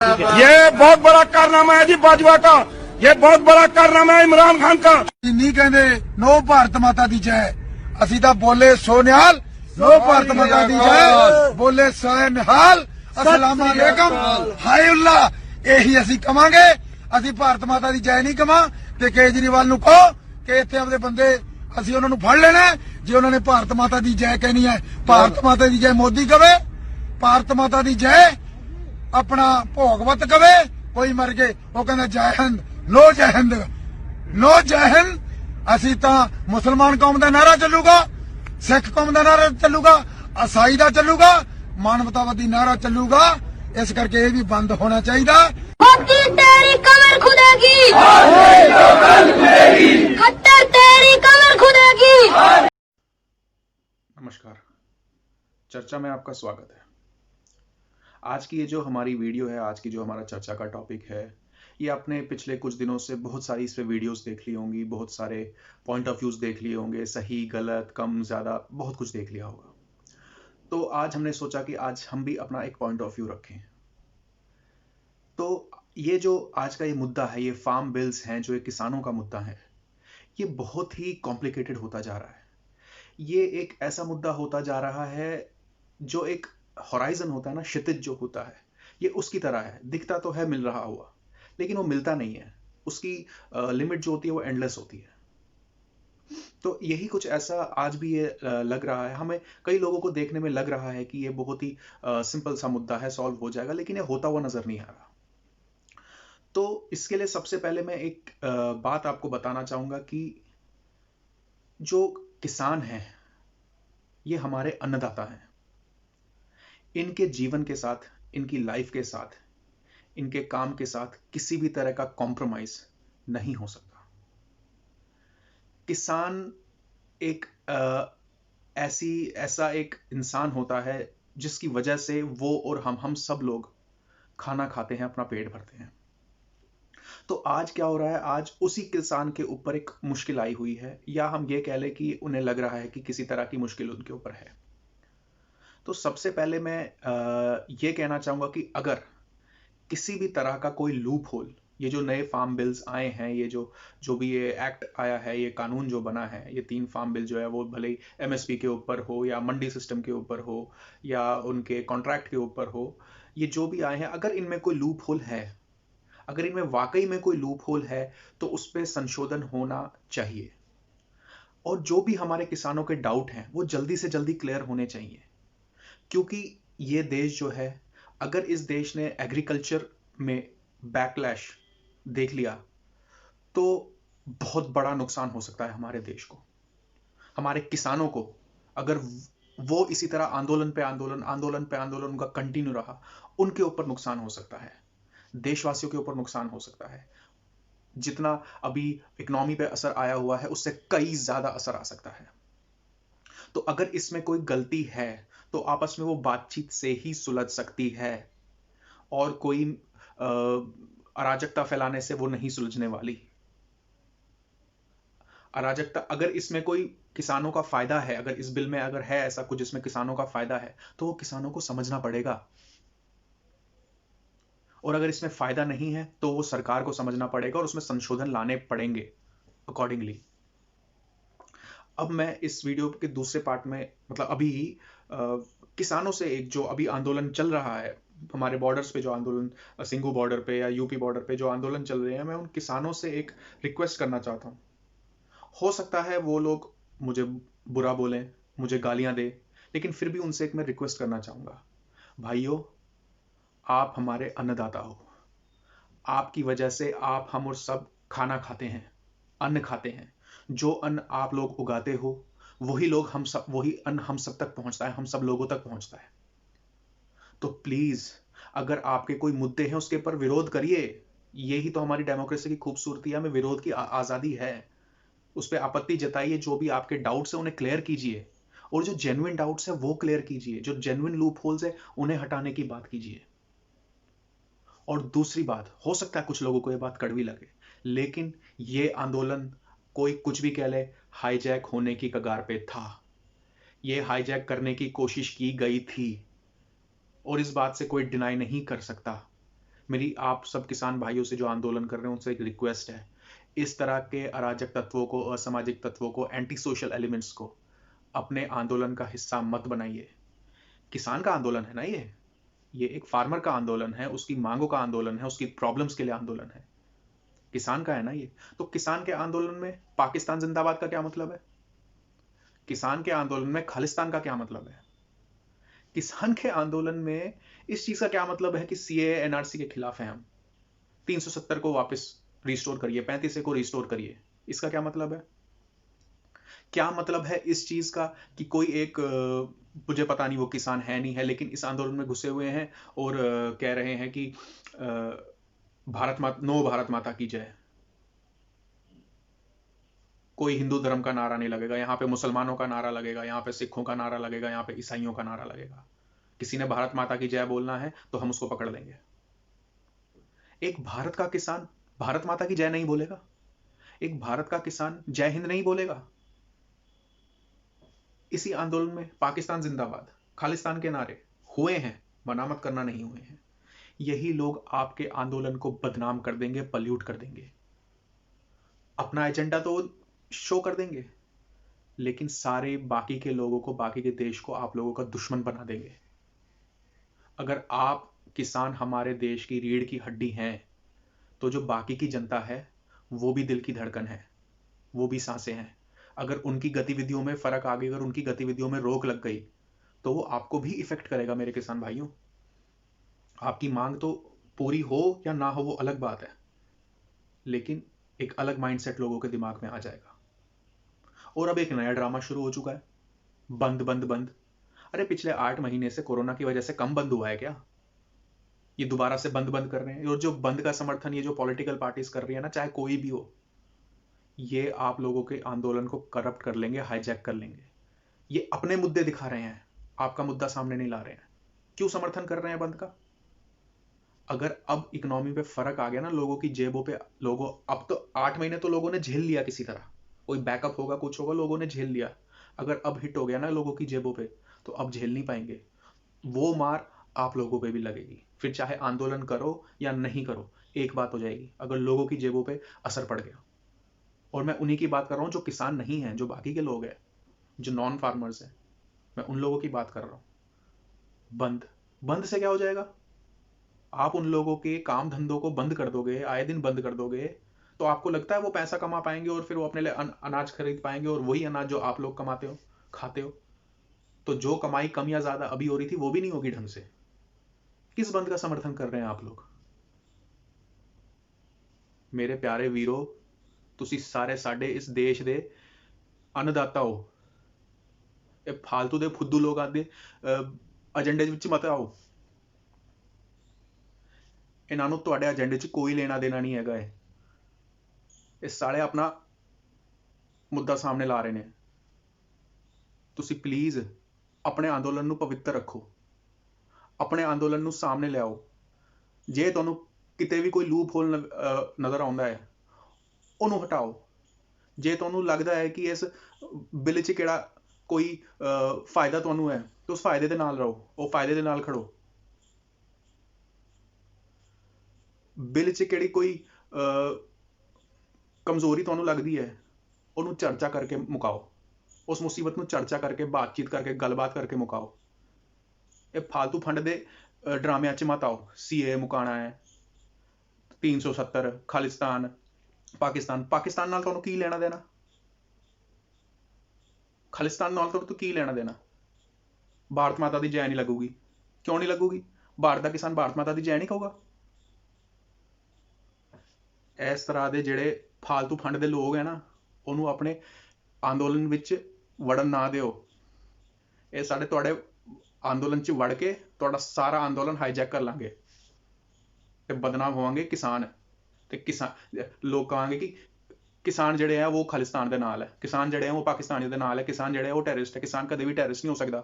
ये बहुत बड़ा कारनामा है जी बाजवा का। ये बहुत बड़ा कारनामा है इमरान खान का। नहीं कहते नो भारत माता दी जय। असी तो बोले सो निहाल, नो भारत माता दी जय, बोले सो निहाल, अस्सलाम वालेकुम, हाय उल्ला। यही असी कवांगे। असी भारत माता दी जय नहीं कवा ते केजरीवाल नूं कहो कि इत्थे आपदे बंदे असी उन्हां नूं फड़ लेना। जे उन्होंने भारत माता दी जय कहनी है, भारत माता दी जय मोदी कवे, भारत माता दी जय अपना भोगवत कवे। कोई मर गए वो कहना जय हिंद, नो जय हिंद, नो जय हिंद। असी तो मुसलमान कौम का नारा चलूगा, सिख कौम का नारा चलूगा, ईसाई का चलूगा, मानवतावादी नारा चलूगा। इस करके ये भी बंद होना चाहिए। मोदी तेरी कमर खुदेगी, खट्टर तेरी कमर खुदेगी। नमस्कार, चर्चा में आपका स्वागत है। आज की ये जो हमारी वीडियो है, आज की जो हमारा चर्चा का टॉपिक है, ये आपने पिछले कुछ दिनों से बहुत सारी इस पे वीडियोस देख ली होंगी, बहुत सारे पॉइंट ऑफ व्यूज देख लिए होंगे, सही गलत कम ज़्यादा बहुत कुछ देख लिया होगा। तो आज हमने सोचा कि आज हम भी अपना एक पॉइंट ऑफ व्यू रखें। तो ये जो आज का ये मुद्दा है, ये फार्म बिल्स हैं, जो ये किसानों का मुद्दा है, ये बहुत ही कॉम्प्लिकेटेड होता जा रहा है। ये एक ऐसा मुद्दा होता जा रहा है जो एक हॉराइजन होता है ना, क्षितिज जो होता है, ये उसकी तरह है। दिखता तो है मिल रहा हुआ, लेकिन वो मिलता नहीं है। उसकी लिमिट जो होती है वो एंडलेस होती है। तो यही कुछ ऐसा आज भी ये लग रहा है हमें। कई लोगों को देखने में लग रहा है कि ये बहुत ही सिंपल सा मुद्दा है, सॉल्व हो जाएगा, लेकिन ये होता हुआ नजर नहीं आ रहा। तो इसके लिए सबसे पहले मैं एक बात आपको बताना चाहूंगा कि जो किसान हैं ये हमारे अन्नदाता हैं। इनके जीवन के साथ, इनकी लाइफ के साथ, इनके काम के साथ किसी भी तरह का कॉम्प्रोमाइज नहीं हो सकता। किसान एक ऐसा एक इंसान होता है जिसकी वजह से वो और हम सब लोग खाना खाते हैं, अपना पेट भरते हैं। तो आज क्या हो रहा है, आज उसी किसान के ऊपर एक मुश्किल आई हुई है, या हम ये कह लें कि उन्हें लग रहा है कि किसी तरह की मुश्किल उनके ऊपर है। तो सबसे पहले मैं ये कहना चाहूंगा कि अगर किसी भी तरह का कोई लूप होल, ये जो नए फार्म बिल्स आए हैं, ये जो भी ये एक्ट आया है, ये कानून जो बना है, ये 3 फार्म बिल जो है, वो भले ही एमएसपी के ऊपर हो या मंडी सिस्टम के ऊपर हो या उनके कॉन्ट्रैक्ट के ऊपर हो, ये जो भी आए हैं, अगर इनमें कोई लूप होल है, अगर इनमें वाकई में कोई लूप होल है, तो उस पर संशोधन होना चाहिए। और जो भी हमारे किसानों के डाउट हैं वो जल्दी से जल्दी क्लियर होने चाहिए। क्योंकि ये देश जो है, अगर इस देश ने एग्रीकल्चर में बैकलैश देख लिया तो बहुत बड़ा नुकसान हो सकता है हमारे देश को, हमारे किसानों को। अगर वो इसी तरह आंदोलन पे आंदोलन उनका कंटिन्यू रहा, उनके ऊपर नुकसान हो सकता है, देशवासियों के ऊपर नुकसान हो सकता है। जितना अभी इकोनॉमी पे असर आया हुआ है, उससे कई ज्यादा असर आ सकता है। तो अगर इसमें कोई गलती है तो आपस में वो बातचीत से ही सुलझ सकती है, और कोई अराजकता फैलाने से वो नहीं सुलझने वाली। अराजकता, अगर इसमें कोई किसानों का फायदा है, अगर इस बिल में अगर है ऐसा कुछ जिसमें किसानों का फायदा है, तो वो किसानों को समझना पड़ेगा। और अगर इसमें फायदा नहीं है तो वो सरकार को समझना पड़ेगा और उसमें संशोधन लाने पड़ेंगे अकॉर्डिंगली। अब मैं इस वीडियो के दूसरे पार्ट में, मतलब अभी किसानों से एक जो अभी आंदोलन चल रहा है, हमारे बॉर्डर्स पे जो आंदोलन, सिंघू बॉर्डर पे या यूपी बॉर्डर पे जो आंदोलन चल रहे हैं, मैं उन किसानों से एक रिक्वेस्ट करना चाहता हूं। हो सकता है वो लोग मुझे बुरा बोलें, मुझे गालियां दे, लेकिन फिर भी उनसे एक मैं रिक्वेस्ट करना चाहूंगा। भाइयों, आप हमारे अन्नदाता हो। आपकी वजह से आप, हम और सब खाना खाते हैं, अन्न खाते हैं। जो अन्न आप लोग उगाते हो, वही अन्न हम सब तक पहुंचता है, हम सब लोगों तक पहुंचता है। तो प्लीज, अगर आपके कोई मुद्दे हैं उसके ऊपर विरोध करिए। यही तो हमारी डेमोक्रेसी की खूबसूरती है, हमें विरोध की आजादी है। उस पर आपत्ति जताइए, जो भी आपके डाउट्स है उन्हें क्लियर कीजिए, और जो जेन्युइन डाउट्स है वो क्लियर कीजिए, जो जेन्युइन लूप होल्स है उन्हें हटाने की बात कीजिए। और दूसरी बात, हो सकता है कुछ लोगों को यह बात कड़वी लगे, लेकिन यह आंदोलन, कोई कुछ भी कह ले, हाईजैक होने की कगार पे था। यह हाईजैक करने की कोशिश की गई थी, और इस बात से कोई डिनाई नहीं कर सकता। मेरी आप सब किसान भाइयों से जो आंदोलन कर रहे हैं उनसे एक रिक्वेस्ट है, इस तरह के अराजक तत्वों को, असामाजिक तत्वों को, एंटी सोशल एलिमेंट्स को अपने आंदोलन का हिस्सा मत बनाइए। किसान का आंदोलन है ना, ये एक फार्मर का आंदोलन है, उसकी मांगों का आंदोलन है, उसकी प्रॉब्लम्स के लिए आंदोलन है, किसान का है ना ये। तो किसान के आंदोलन में पाकिस्तान जिंदाबाद का क्या मतलब है? किसान के आंदोलन में खालिस्तान का क्या मतलब है? किसान के आंदोलन में इस चीज का क्या मतलब है कि सीए एनआरसी के खिलाफ है हम, 370 को वापस रिस्टोर करिए, 35 को रिस्टोर करिए, इसका क्या मतलब है? क्या मतलब है इस चीज का कि कोई एक मुझे पता नहीं वो किसान है नहीं है, लेकिन इस आंदोलन में घुसे हुए हैं और कह रहे हैं कि भारत माता की जय। कोई हिंदू धर्म का नारा नहीं लगेगा यहां पे, मुसलमानों का नारा लगेगा यहां पे, सिखों का नारा लगेगा यहां पे, ईसाइयों का नारा लगेगा। किसी ने भारत माता की जय बोलना है तो हम उसको पकड़ लेंगे। एक भारत का किसान भारत माता की जय नहीं बोलेगा? एक भारत का किसान जय हिंद नहीं बोलेगा? इसी आंदोलन में पाकिस्तान जिंदाबाद, खालिस्तान के नारे हुए हैं, मनामत करना नहीं हुए हैं। यही लोग आपके आंदोलन को बदनाम कर देंगे, पल्यूट कर देंगे, अपना एजेंडा तो शो कर देंगे, लेकिन सारे बाकी के लोगों को, बाकी के देश को आप लोगों का दुश्मन बना देंगे। अगर आप किसान हमारे देश की रीढ़ की हड्डी हैं, तो जो बाकी की जनता है वो भी दिल की धड़कन है, वो भी सांसें हैं। अगर उनकी गतिविधियों में फर्क आ गई, अगर उनकी गतिविधियों में रोक लग गई, तो वो आपको भी इफेक्ट करेगा मेरे किसान भाइयों। आपकी मांग तो पूरी हो या ना हो वो अलग बात है, लेकिन एक अलग माइंडसेट लोगों के दिमाग में आ जाएगा। और अब एक नया ड्रामा शुरू हो चुका है, बंद बंद बंद। अरे पिछले 8 महीने से कोरोना की वजह से कम बंद हुआ है क्या? ये दोबारा से बंद बंद कर रहे हैं। और जो बंद का समर्थन ये जो पॉलिटिकल पार्टीज कर रही है ना, चाहे कोई भी हो, ये आप लोगों के आंदोलन को करप्ट कर लेंगे, हाईजैक कर लेंगे। ये अपने मुद्दे दिखा रहे हैं, आपका मुद्दा सामने नहीं ला रहे हैं। क्यों समर्थन कर रहे हैं बंद का? अगर अब इकोनॉमी पे फर्क आ गया ना, लोगों की जेबों पे, लोगों अब तो 8 महीने तो लोगों ने झेल लिया, किसी तरह कोई बैकअप होगा, कुछ होगा, लोगों ने झेल लिया। अगर अब हिट हो गया ना लोगों की जेबों पे, तो अब झेल नहीं पाएंगे। वो मार आप लोगों पे भी लगेगी। फिर चाहे आंदोलन करो या नहीं करो, एक बात हो जाएगी, अगर लोगों की जेबों पे असर पड़ गया। और मैं उन्हीं की बात कर रहा हूं जो किसान नहीं है, जो बाकी के लोग हैं, जो नॉन फार्मर्स हैं, मैं उन लोगों की बात कर रहा हूं। बंद से क्या हो जाएगा? आप उन लोगों के काम धंधों को बंद कर दोगे, आए दिन बंद कर दोगे, तो आपको लगता है वो पैसा कमा पाएंगे और फिर वो अपने लिए अनाज खरीद पाएंगे, और वही अनाज जो आप लोग कमाते हो, खाते हो, तो जो कमाई कम या ज्यादा अभी हो रही थी वो भी नहीं होगी ढंग से। किस बंद का समर्थन कर रहे हैं आप लोग? मेरे प्यारे वीरो, तुसी सारे साडे इस देश दे अन्नदाता हो। ਇਹ फालतू ਦੇ फुद्दू लोग आते एजेंडे ਵਿੱਚ मत आओ। ਇਹਨਾਂ ਨੂੰ ਤੁਹਾਡੇ ਏਜੰਡੇ 'ਚ ਕੋਈ ਲੈਣਾ ਦੇਣਾ ਨਹੀਂ ਹੈਗਾ। ਇਹ ਸਾਲੇ ਆਪਣਾ ਮੁੱਦਾ ਸਾਹਮਣੇ ਲਾ ਰਹੇ ਨੇ। ਤੁਸੀਂ ਪਲੀਜ਼ ਆਪਣੇ ਅੰਦੋਲਨ ਨੂੰ ਪਵਿੱਤਰ ਰੱਖੋ, ਆਪਣੇ ਅੰਦੋਲਨ ਨੂੰ ਸਾਹਮਣੇ ਲਿਆਓ। ਜੇ ਤੁਹਾਨੂੰ ਕਿਤੇ ਵੀ ਕੋਈ ਲੂਪ ਹੋਲ ਨਜ਼ਰ ਆਉਂਦਾ ਹੈ, ਉਹਨੂੰ ਹਟਾਓ। ਜੇ ਤੁਹਾਨੂੰ ਲੱਗਦਾ ਹੈ ਕਿ ਇਸ ਬਿੱਲ 'ਚ ਕਿਹੜਾ ਕੋਈ ਫਾਇਦਾ ਤੁਹਾਨੂੰ ਹੈ, ਤਾਂ ਉਸ ਫਾਇਦੇ ਦੇ ਨਾਲ ਰਹੋ, ਉਹ ਫਾਇਦੇ ਦੇ ਨਾਲ ਖੜੋ। ਬਿੱਲ 'ਚ ਕਿਹੜੀ ਕੋਈ ਕਮਜ਼ੋਰੀ ਤੁਹਾਨੂੰ ਲੱਗਦੀ ਹੈ, ਉਹਨੂੰ ਚਰਚਾ ਕਰਕੇ ਮੁਕਾਓ। ਉਸ ਮੁਸੀਬਤ ਨੂੰ ਚਰਚਾ ਕਰਕੇ, ਬਾਤਚੀਤ ਕਰਕੇ, ਗੱਲਬਾਤ ਕਰਕੇ ਮੁਕਾਓ। ਇਹ ਫालतू ਫੰਡ ਦੇ ਡਰਾਮਿਆਂ 'ਚ ਮਤ ਆਓ। ਸੀਏ ਮੁਕਾਣਾ ਹੈ, 370, ਖਾਲਿਸਤਾਨ, ਪਾਕਿਸਤਾਨ ਨਾਲ ਤੁਹਾਨੂੰ ਕੀ ਲੈਣਾ ਦੇਣਾ? ਖਾਲਿਸਤਾਨ ਨਾਲ ਤੁਹਾਨੂੰ ਕੀ ਲੈਣਾ ਦੇਣਾ? ਭਾਰਤ ਮਾਤਾ ਦੀ ਜੈ ਨਹੀਂ ਲੱਗੂਗੀ। ਕਿਉਂ ਨਹੀਂ ਲੱਗੂਗੀ? ਭਾਰਤ ਦਾ ਕਿਸਾਨ ਭਾਰਤ ਮਾਤਾ ਦੀ ਜੈ ਨਹੀਂ ਕਹੂਗਾ। ਇਸ ਤਰ੍ਹਾਂ ਦੇ ਜਿਹੜੇ ਫालतू ਫੰਡ ਦੇ ਲੋਕ ਹੈ ਨਾ, ਉਹਨੂੰ ਆਪਣੇ ਅੰਦੋਲਨ ਵਿੱਚ ਵੜਨ ਨਾ ਦਿਓ। ਇਹ ਸਾਡੇ ਤੁਹਾਡੇ ਅੰਦੋਲਨ 'ਚ ਵੜ ਕੇ ਤੁਹਾਡਾ ਸਾਰਾ ਅੰਦੋਲਨ ਹਾਈਜੈਕ ਕਰ ਲਾਂਗੇ ਤੇ ਬਦਨਾਮ ਹੋਵਾਂਗੇ ਕਿਸਾਨ। ਤੇ ਕਿਸਾਨ ਲੋਕ ਕਹਾਂਗੇ ਕਿ ਕਿਸਾਨ ਜਿਹੜੇ ਆ ਉਹ ਖਾਲਿਸਤਾਨ ਦੇ ਨਾਲ ਹੈ, ਕਿਸਾਨ ਜਿਹੜੇ ਆ ਉਹ ਪਾਕਿਸਤਾਨੀ ਦੇ ਨਾਲ ਹੈ, ਕਿਸਾਨ ਜਿਹੜੇ ਉਹ ਟੈਰਰਿਸਟ ਹੈ। ਕਿਸਾਨ ਕਦੇ ਵੀ ਟੈਰਰਿਸਟ ਨਹੀਂ ਹੋ ਸਕਦਾ।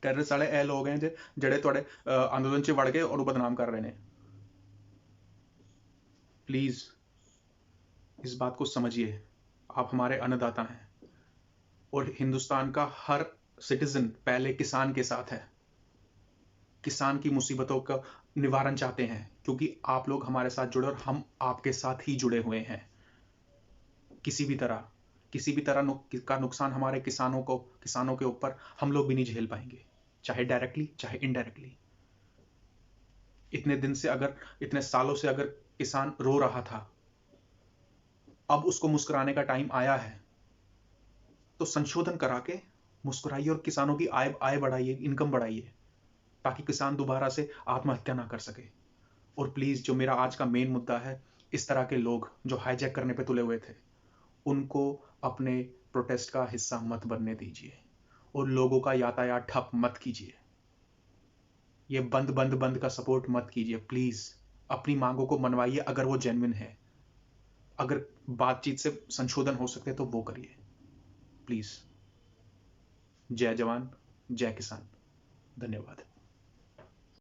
ਟੈਰਰਿਸਟ ਵਾਲੇ ਇਹ ਲੋਕ ਹੈ ਜਿਹੜੇ ਤੁਹਾਡੇ ਅੰਦੋਲਨ 'ਚ ਵੜ ਕੇ ਉਹਨੂੰ ਬਦਨਾਮ ਕਰ ਰਹੇ ਨੇ। प्लीज इस बात को समझिए, आप हमारे अन्नदाता हैं और हिंदुस्तान का हर सिटीजन पहले किसान के साथ है। किसान की मुसीबतों का निवारण चाहते हैं, क्योंकि आप लोग हमारे साथ जुड़े और हम आपके साथ ही जुड़े हुए हैं। किसी भी तरह का नुकसान हमारे किसानों के ऊपर हम लोग भी नहीं झेल पाएंगे, चाहे डायरेक्टली चाहे इनडायरेक्टली। इतने सालों से अगर किसान रो रहा था, अब उसको मुस्कुराने का टाइम आया है, तो संशोधन करा के मुस्कुराइए और किसानों की आय बढ़ाइए, इनकम बढ़ाइए, ताकि किसान दोबारा से आत्महत्या ना कर सके। और प्लीज, जो मेरा आज का मेन मुद्दा है, इस तरह के लोग जो हाईजैक करने पे तुले हुए थे, उनको अपने प्रोटेस्ट का हिस्सा मत बनने दीजिए और लोगों का यातायात ठप मत कीजिए। ये बंद का सपोर्ट मत कीजिए प्लीज। अपनी मांगों को मनवाइए अगर वो जेन्युइन है। अगर बातचीत से संशोधन हो सकते तो वो करिए प्लीज। जय जवान, जय किसान। धन्यवाद।